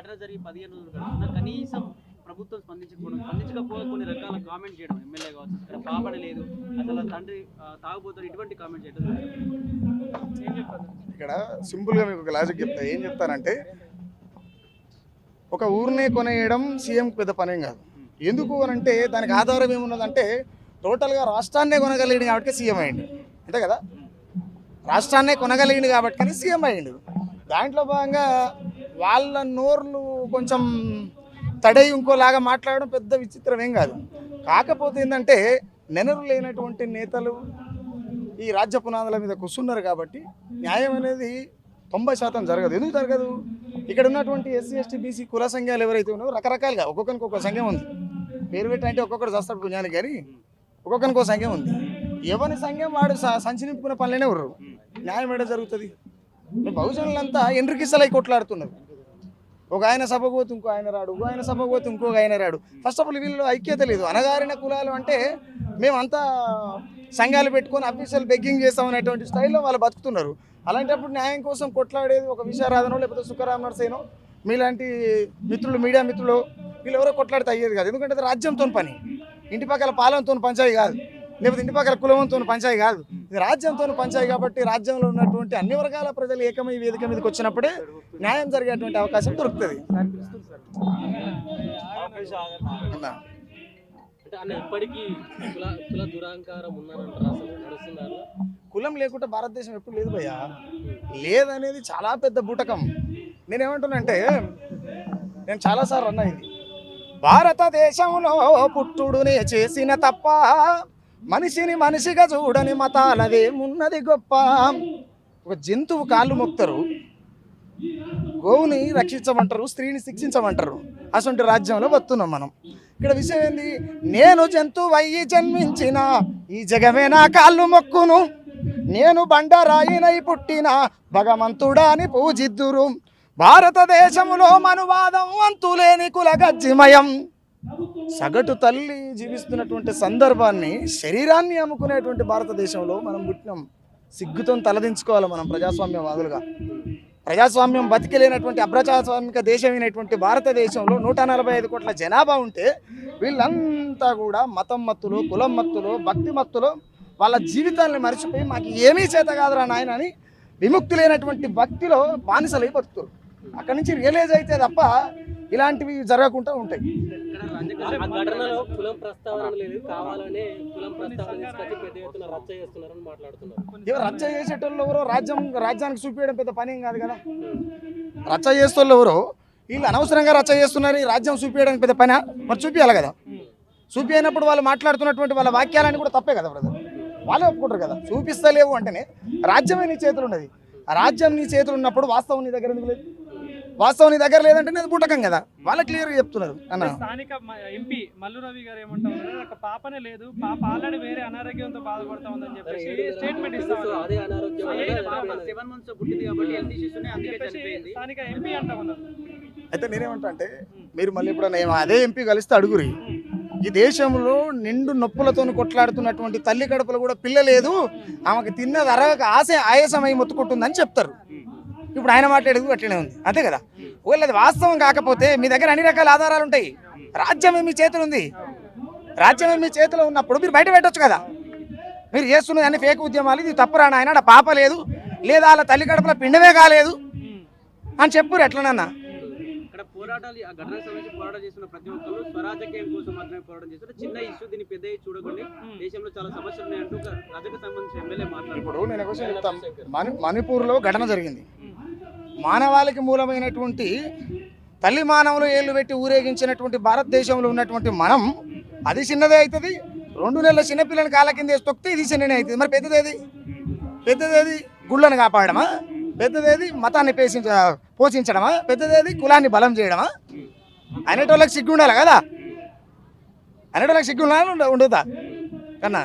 ఘటన జరిగి 15 రోజులు గడుస్తున్నా కనీసం ప్రభుత్వం స్పందించకపోతే కొన్ని రకాల కామెంట్ చేయడం ఎమ్మెల్యే కావచ్చు, ఇక్కడ పాపడ లేదు, అసలు తండ్రి తాగుబోతారు, ఇటువంటి కామెంట్ చేయడం. ఇక్కడ సింపుల్గా మీకు ఒక లాజిక్ చెప్తా. ఏం చెప్తానంటే, ఒక ఊరినే కొనేయడం సీఎం పెద్ద పనేం కాదు. ఎందుకు అని అంటే దానికి ఆధారం ఏమున్నదంటే టోటల్గా రాష్ట్రాన్నే కొనగలిగింది కాబట్టి సీఎం అయ్యిండు, అంతే కదా. రాష్ట్రాన్నే కొనగలిగింది కాబట్టి సీఎం అయ్యిండు. దాంట్లో భాగంగా వాళ్ళ నోర్లు కొంచెం తడై ఇంకోలాగా మాట్లాడడం పెద్ద విచిత్రం ఏం కాదు. కాకపోతే ఏంటంటే నెనరు లేనటువంటి నేతలు ఈ రాజ్య పునాదుల మీద కూర్చున్నారు కాబట్టి న్యాయం అనేది 90% జరగదు. ఎందుకు జరగదు? ఇక్కడ ఉన్నటువంటి ఎస్సీ ఎస్టీ బీసీ కుల సంఘాలు ఎవరైతే ఉన్నారో రకరకాలుగా ఒక్కొక్కరికి ఒక సంఘం ఉంది. పేరు పెట్టంటే ఒక్కొక్కరు చేస్తాడు పుణ్యానికి, కానీ ఒక్కొక్కరికి ఒక సంఘం ఉంది. ఎవరి సంఘం వాడు సంచి నింపుకున్న పనులనే ఉర్రు. న్యాయం ఏడ జరుగుతుంది? బహుజనులంతా ఎండ్రికిసలై కొట్లాడుతున్నారు. ఒక ఆయన సభకు పోతే ఇంకో ఆయన రాడు, ఇంకో ఆయన సభకు పోతే ఇంకొక ఆయన రాడు. ఫస్ట్ ఆఫ్ ఆల్ వీళ్ళు ఐక్యత లేదు. అనగారిన కులాలు అంటే మేమంతా సంఘాలు పెట్టుకొని అఫీషియల్ బెగ్గింగ్ చేస్తామనేటువంటి స్టైల్లో వాళ్ళు బతుకుతున్నారు. అలాంటప్పుడు న్యాయం కోసం కొట్లాడేది ఒక విషయారాధనో లేకపోతే సుఖరామ్ నర్సేనో మీలాంటి మిత్రులు, మీడియా మిత్రులు, వీళ్ళు ఎవరో కొట్లాడితే అయ్యేది కాదు. ఎందుకంటే అది రాజ్యంతో పని. ఇంటి పక్కల పాలనతో పంచాయి కాదు, లేకపోతే ఇంటి పక్కల కులంతో పంచాయి కాదు. ఇది రాజ్యంతో పంచాయి కాబట్టి రాజ్యంలో ఉన్నటువంటి అన్ని వర్గాల ప్రజలు ఏకమై వేదిక మీదకి వచ్చినప్పుడే న్యాయం జరిగేటువంటి అవకాశం దొరుకుతుంది. కులం లేకుండా భారతదేశం ఎప్పుడు లేదు భయ్యా. లేదనేది చాలా పెద్ద బూటకం. నేనేమంటున్నానంటే, నేను చాలాసార్లు అన్నా, ఇది భారతదేశంలో పుట్టుడునే చేసిన తప్ప మనిషిని మనిషిగా చూడని మతాలదేమున్నది గొప్ప. ఒక జంతువు కాళ్ళు మొక్తారు, గోవుని రక్షించమంటారు, స్త్రీని శిక్షించమంటారు. అసలు రాజ్యంలో బతున్నాం మనం. ఇక్కడ విషయం ఏంది? నేను జంతువు అయ్యి జన్మించిన ఈ జగమే నా కాళ్ళు మొక్కును, నేను బండరాయినై పుట్టిన భగవంతుడా అని పూజిద్దురు. భారతదేశంలో మనువాదం అంతులేని కులగజ్జిమయం. సగటు తల్లి జీవిస్తున్నటువంటి సందర్భాన్ని, శరీరాన్ని అమ్ముకునేటువంటి భారతదేశంలో మనం పుట్టినాం. సిగ్గుతో తలదించుకోవాలి మనం ప్రజాస్వామ్యవాదులుగా. ప్రజాస్వామ్యం బతికిలేనటువంటి అప్రజాస్వామిక దేశమైనటువంటి భారతదేశంలో 145 కోట్ల జనాభా ఉంటే వీళ్ళంతా కూడా మతం మత్తులు, కులం మత్తులు, భక్తి మత్తులు వాళ్ళ జీవితాన్ని మర్చిపోయి మాకు ఏమీ చేత కాదురా నాయన అని విముక్తి లేనటువంటి భక్తిలో బానిసలై బతుకుతారు. అక్కడి నుంచి రియలైజ్ అయితే తప్ప ఇలాంటివి జరగకుండా ఉంటాయి. ఎవరు రచ్చ చేసేటోళ్ళు ఎవరో రాజ్యానికి చూపించడం పెద్ద పని ఏం కాదు కదా. రచ్చ చేసేటోళ్ళు ఎవరో వీళ్ళు అనవసరంగా రచ్చ చేస్తున్నారు. ఈ రాజ్యం చూపించడానికి పెద్ద పని మరి చూపించాలి కదా. చూపించినప్పుడు వాళ్ళు మాట్లాడుతున్నటువంటి వాళ్ళ వాక్యాలని కూడా తప్పే కదా బ్రదర్. వాళ్ళే ఒప్పుకుంటారు కదా. చూపిస్తలేవు అంటేనే రాజ్యమే నీ చేతులు ఉన్నది. ఆ రాజ్యం నీ చేతులు ఉన్నప్పుడు వాస్తవం నీ దగ్గర ఎందుకు లేదు? వాస్తవం నీ దగ్గర లేదంటే నేను బూటకం కదా. వాళ్ళ క్లియర్గా చెప్తున్నారు అన్న. స్థానిక ఎంపీ మల్లు రవి గారు ఏమంటారు, ఒక పాపనే లేదు, పాప ఆల్రెడీ వేరే అనారోగ్యంతో బాధపడతా ఉందని చెప్పేసి స్టేట్మెంట్ ఇస్తారు. స్థానిక ఎంపీ అంటా ఉన్నారు. అయితే నేనేమంటా అంటే, మీరు మళ్ళీ ఇప్పుడు అదే ఎంపీ కలిస్తే అడుగురి. ఈ దేశంలో నిండు నొప్పులతో కొట్లాడుతున్నటువంటి తల్లి కడుపులో కూడా పిల్ల లేదు, ఆమెకు తిన్నది అరగక ఆయాసమై మొత్తుకుంటుందని చెప్తారు. ఇప్పుడు ఆయన మాట్లాడేది అట్లనే ఉంది, అంతే కదా. ఒకవేళ అది వాస్తవం కాకపోతే మీ దగ్గర అన్ని రకాల ఆధారాలు ఉంటాయి. రాజ్యమే మీ చేతులు ఉంది. రాజ్యమే మీ చేతిలో ఉన్నప్పుడు మీరు బయట పెట్టవచ్చు కదా. మీరు చేస్తున్నది అన్ని ఫేక్ ఉద్యమాలు, ఇది తప్పురా నాయన, పాప లేదు లేదా వాళ్ళ తల్లి కడుపులో పిండమే కాలేదు అని చెప్పురు. ఎట్లనన్నా పోరాటాలు ఆ ఘటన సంబంధించి పోరాటం చేస్తున్న ప్రతి ఒక్కరు స్వరాజకీయం కోసం మాత్రమే పోరాటం చేస్తారు. చిన్న ఇష్యూ దీన్ని పెద్ద చూడకండి, దేశంలో చాలా సమస్యలు ఉన్నాయంటూ రాజకీయ సంబంధించిన ఎమ్మెల్యే మాట్లాడారు. ఇప్పుడు నేను ఒక విషయం చెప్తాను. మణిపూర్లో ఘటన జరిగింది. మానవాళికి మూలమైనటువంటి తల్లి మానవులు ఏళ్ళు పెట్టి ఊరేగించినటువంటి భారతదేశంలో ఉన్నటువంటి మనం, అది చిన్నదే అవుతుంది. 2 నెలల చిన్నపిల్లని కాళ్ళ కింద వేసి తొక్కితే ఇది చిన్ననే అవుతుంది. మరి పెద్దదేది గుళ్ళను కాపాడమా? పెద్దదేది మతాన్ని పోషించడమా? పెద్దదేది కులాన్ని బలం చేయడమా? అనేటోళ్ళకి సిగ్గు ఉండాలి కదా. అనేటోళ్ళకి సిగ్గు ఉండాలి ఉండదా కన్నా.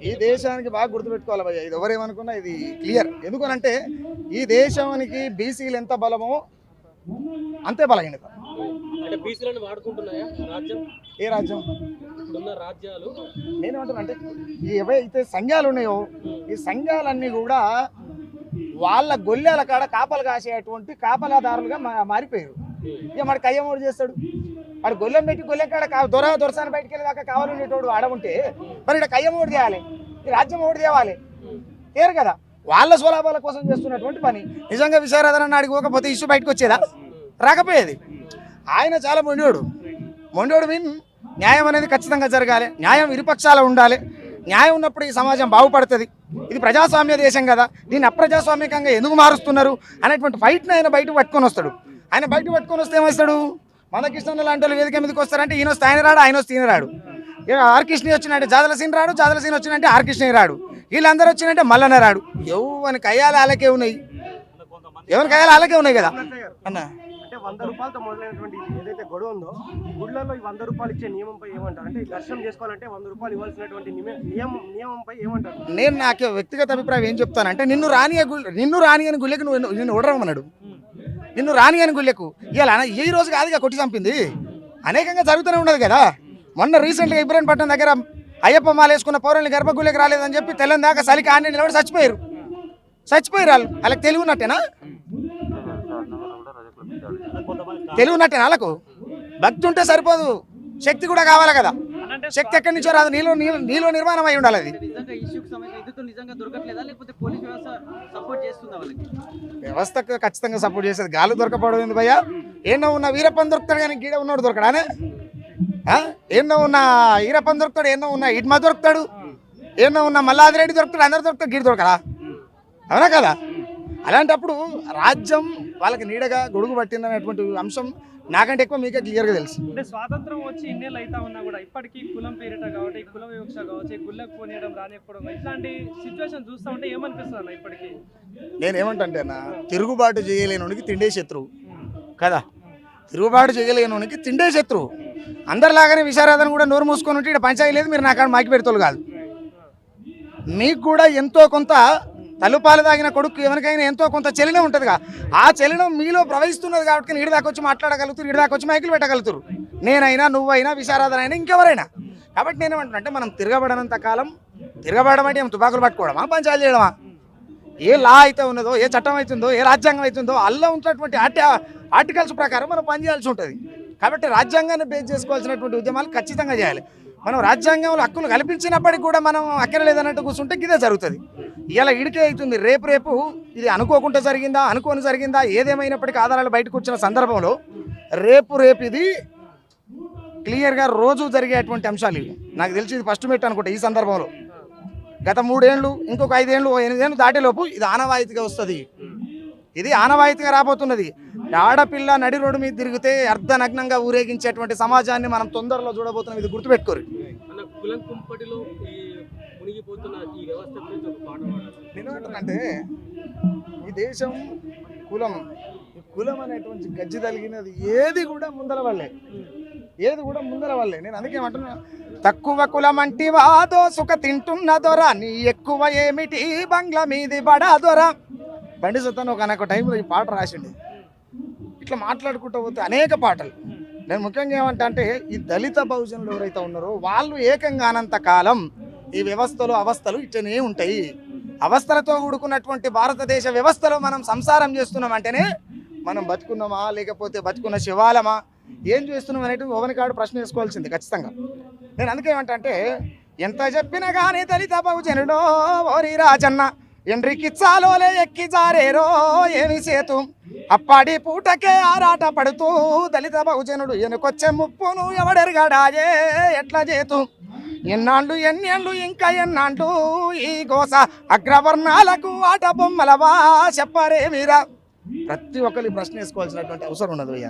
ఈ దేశానికి బాగా గుర్తుపెట్టుకోవాలి భయ్య, ఇది ఎవరేమనుకున్నా ఇది క్లియర్. ఎందుకనంటే ఈ దేశానికి బీసీలు ఎంత బలమో అంతే బలహీనత. ఏ రాజ్యం? నేనేమంటున్నా అంటే, ఏవైతే సంఘాలు ఉన్నాయో ఈ సంఘాలన్నీ కూడా వాళ్ళ గొల్లెల కాడ కాపలు కాసేటువంటి కాపలాదారులుగా మారిపోయారు. ఇక మరి కయ్యమోడు చేస్తాడు, వాడు గొల్లెం పెట్టి గొల్లెం కాడ దొరసాన్ని బయటికి వెళ్ళేదాకా కావాలనేటోడు ఆడ ఉంటే మరి ఇక్కడ కయ్యమోడు చేయాలి, ఈ రాజ్యం ఓడి తేవాలి, తేరు కదా. వాళ్ళ స్వలాభాల కోసం చేస్తున్నటువంటి పని. నిజంగా విశారదనని అడిగిపోకపోతే ఇష్యూ బయటకు వచ్చేదా? రాకపోయేది. ఆయన చాలా మొండోడు మీన్ న్యాయం అనేది ఖచ్చితంగా జరగాలి, న్యాయం ఇరుపక్షాల ఉండాలి. న్యాయం ఉన్నప్పుడు ఈ సమాజం బాగుపడుతుంది. ఇది ప్రజాస్వామ్య దేశం కదా, దీన్ని అప్రజాస్వామికంగా ఎందుకు మారుస్తున్నారు అనేటువంటి ఫైట్ని ఆయన బయటకు పట్టుకొని వస్తాడు. ఆయన బయటకు పట్టుకొని వస్తే ఏమొస్తాడు? మందకృష్ణ లాంటి వాళ్ళు వేదిక మీదకి వస్తారంటే ఈయన వస్తే ఆయన రాడు, ఆయన వస్తే ఈయన రాడు. ఇక ఆర్ కృష్ణ వచ్చినంటే జాదల సీన్ రాడు, జాదల సీన్ వచ్చినంటే ఆర్ కృష్ణ రాడు, వీళ్ళందరూ వచ్చినంటే మల్లన్న రాడు. ఎవరి కయ్యాలు అలాగే ఉన్నాయి, ఎవరి కయ్యాలు అలాగే ఉన్నాయి కదా అన్న. అంటే 100 రూపాయలతో మొదలైనటువంటి ఏదైతే గొడవ ఉందో, గుళ్ళల్లో ఈ 100 రూపాయలు ఇచ్చే నియమంపై ఏమంటారు? అంటే దర్శనం చేసుకోవాలంటే 100 రూపాయలు ఇవ్వాల్సినటువంటి నియమంపై ఏమంటారు? నేను నాకు వ్యక్తిగత అభిప్రాయం ఏం చెప్తానంటే, నిన్ను రాని అని గుళ్ళకి నిన్ను ఉడరమన్నాడు. నిన్ను రాని అని గుళ్ళకు ఇలా ఈ రోజు కాదుగా కొట్టి చంపింది, అనేకంగా జరుగుతూనే ఉండదు కదా. మొన్న రీసెంట్గా ఇబ్రాహీంపట్నం దగ్గర అయ్యప్ప మాల వేసుకున్న పౌరుల్ని గర్భగుళ్ళకి రాలేదని చెప్పి తెల్లందాకా చలికి ఆన్ని నిలబడి చచ్చిపోయారు వాళ్ళకి తెలివి ఉన్నట్టేనా? తెలివి ఉన్నట్టేనా? వాళ్ళకు భక్తి ఉంటే సరిపోదు, శక్తి కూడా కావాలి కదా. శక్తి ఎక్కడి నుంచో రాదు, నీలో నిర్మాణం అయి ఉండాలి. అది నిజంగా ఇష్యూకి సంబంధించి నిధులు నిజంగా దొరకట్లేదా, లేకపోతే పోలీస్ వ్యవస్థ సపోర్ట్ చేస్తుందా వాళ్ళకి? వ్యవస్థకు ఖచ్చితంగా సపోర్ట్ చేసేది. గాలు దొరకపోవడం ఏంది భయ్యా? ఏమో ఉన్న వీరప్పని దొరుకుతాడు కానీ గీడ ఉన్నాడు దొరకడానే. ఏమో ఉన్న ఈరప్పని దొరుకుతాడు, ఏమో ఉన్న ఇడ్మా దొరుకుతాడు, ఏమో ఉన్న మల్లాదిరెడ్డి దొరుకుతాడు, అందరు దొరుకుతాడు, గీడ దొరకరా? అవునా కదా? అలాంటప్పుడు రాజ్యం వాళ్ళకి నీడగా గొడుగు పట్టిందనేటువంటి అంశం నాకంటే ఎక్కువ మీకే క్లియర్గా తెలుసు. అంటే స్వాతంత్రం వచ్చి ఇన్నేళ్ళు అవుతా ఉన్నా కూడా ఇప్పటికీ కులం పేరిట కావచ్చు, కుల వివక్ష కావచ్చు, గుళ్ళకు పోనీయడం రానియకపోవడం, ఇట్లాంటి సిచ్యువేషన్ చూస్తూ ఉంటే ఏమనిపిస్తుంది అన్న ఇప్పటికీ? నేనేమంటే అన్న, తిరుగుబాటు చేయలేనునికి తిండే శత్రువు కదా. తిరుగుబాటు చేయలేనునికి తిండే శత్రువు. అందరిలాగానే విశారదన కూడా నోరు మూసుకొని ఉంటే ఇక్కడ పంచాయతీ లేదు, మీరు నాకాడ మాకి పెడతారు కాదు. మీకు కూడా ఎంతో కొంత తలుపాలు తాగిన కొడుకు ఎవరికైనా ఎంతో కొంత చలనం ఉంటుందిగా. ఆ చలనం మీలో ప్రవహిస్తున్నది కాబట్టి నీడి దాకా వచ్చి మాట్లాడగలుగుతారు, ఇడి దాకా వచ్చి మైకులు పెట్టగలుగుతారు. నేనైనా, నువ్వైనా, విశారదన అయినా, ఇంకెవరైనా. కాబట్టి నేనేమంటున్నా అంటే, మనం తిరగబడనంత కాలం తిరగబడడం అంటే ఏం తుపాకులు పట్టుకోవడమా, పంచాలు చేయడమా? ఏ లా అయితే ఉన్నదో, ఏ చట్టం అవుతుందో, ఏ రాజ్యాంగం అవుతుందో అల్ల ఉన్నటువంటి ఆర్టికల్స్ ప్రకారం మనం పనిచేయాల్సి ఉంటుంది. కాబట్టి రాజ్యాంగాన్ని బేస్ చేసుకోవాల్సినటువంటి ఉద్యమాలు ఖచ్చితంగా చేయాలి. మనం రాజ్యాంగంలో హక్కులు కల్పించినప్పటికీ కూడా మనం అక్కరలేదన్నట్టు కూర్చుంటే ఇదే జరుగుతుంది. ఇలా ఇడికే అవుతుంది. రేపు ఇది అనుకోకుండా జరిగిందా, అనుకోని జరిగిందా, ఏదేమైనప్పటికీ ఆధారాలు బయటకు వచ్చిన సందర్భంలో రేపు ఇది క్లియర్గా రోజు జరిగేటువంటి అంశాలు ఇవి. నాకు తెలిసి ఇది ఫస్ట్ మెట్ అనుకుంటా ఈ సందర్భంలో. గత 3 ఏళ్ళు, ఇంకొక 5 ఏళ్ళు, 8 ఏళ్ళు దాటేలోపు ఇది ఆనవాయితీగా వస్తుంది. ఇది ఆనవాయితీగా రాబోతున్నది. ఆడపిల్ల నడి రోడ్డు మీద తిరిగితే అర్ధనగ్నంగా ఊరేగించేటువంటి సమాజాన్ని మనం తొందరలో చూడబోతున్నాం. ఇది గుర్తుపెట్టుకోరు. నేనేమంటానంటే, ఈ దేశం కులం అనేటువంటి గజ్జి తలిగినది ఏది కూడా ముందర వల్లే. నేను అందుకే ఏమంటున్నా, తక్కువ కులం అంటివా దోసుక తింటున్న దొర, నీ ఎక్కువ ఏమిటి బంగ్లా మీది బడా దొర. బండి సత్తాను ఒక టైంలో ఈ పాట రాసిండు. ఇట్లా మాట్లాడుకుంటూ పోతే అనేక పాటలు. నేను ముఖ్యంగా ఏమంటా అంటే, ఈ దళిత బహుజనులు ఎవరైతే ఉన్నారో వాళ్ళు ఏకంగా అనంత కాలం ఈ వ్యవస్థలు అవస్థలు ఇట్లనే ఉంటాయి. అవస్థలతో కూడుకున్నటువంటి భారతదేశ వ్యవస్థలో మనం సంసారం చేస్తున్నాం అంటేనే మనం బతుకున్నామా, లేకపోతే బతుకున్న శివాలమా, ఏం చేస్తున్నాం అనేటువంటి ఓవనికాడు ప్రశ్న వేసుకోవాల్సింది ఖచ్చితంగా. నేను అందుకే ఏమంటా అంటే, ఎంత చెప్పినా కానీ దళిత బహుజనుడో ఓరి రాజన్న ఎండ్రికిచ్చాలోలే ఎక్కి జారేరో ఏమి సేతు, అప్పాడి పూటకే ఆరాట పడుతూ దళిత బహుజనుడు ఎనుకొచ్చే ముప్పును ఎవడెరగడాయే ఎట్లా చేతు, ఎన్నేళ్ళు ఇంకా ఎన్నాళ్ళు ఈ గోస అగ్రవర్ణాలకు ఆట బొమ్మలవా చెప్పరే మీరా. ప్రతి ఒక్కరి ప్రశ్న వేసుకోవాల్సినటువంటి అవసరం ఉన్నది.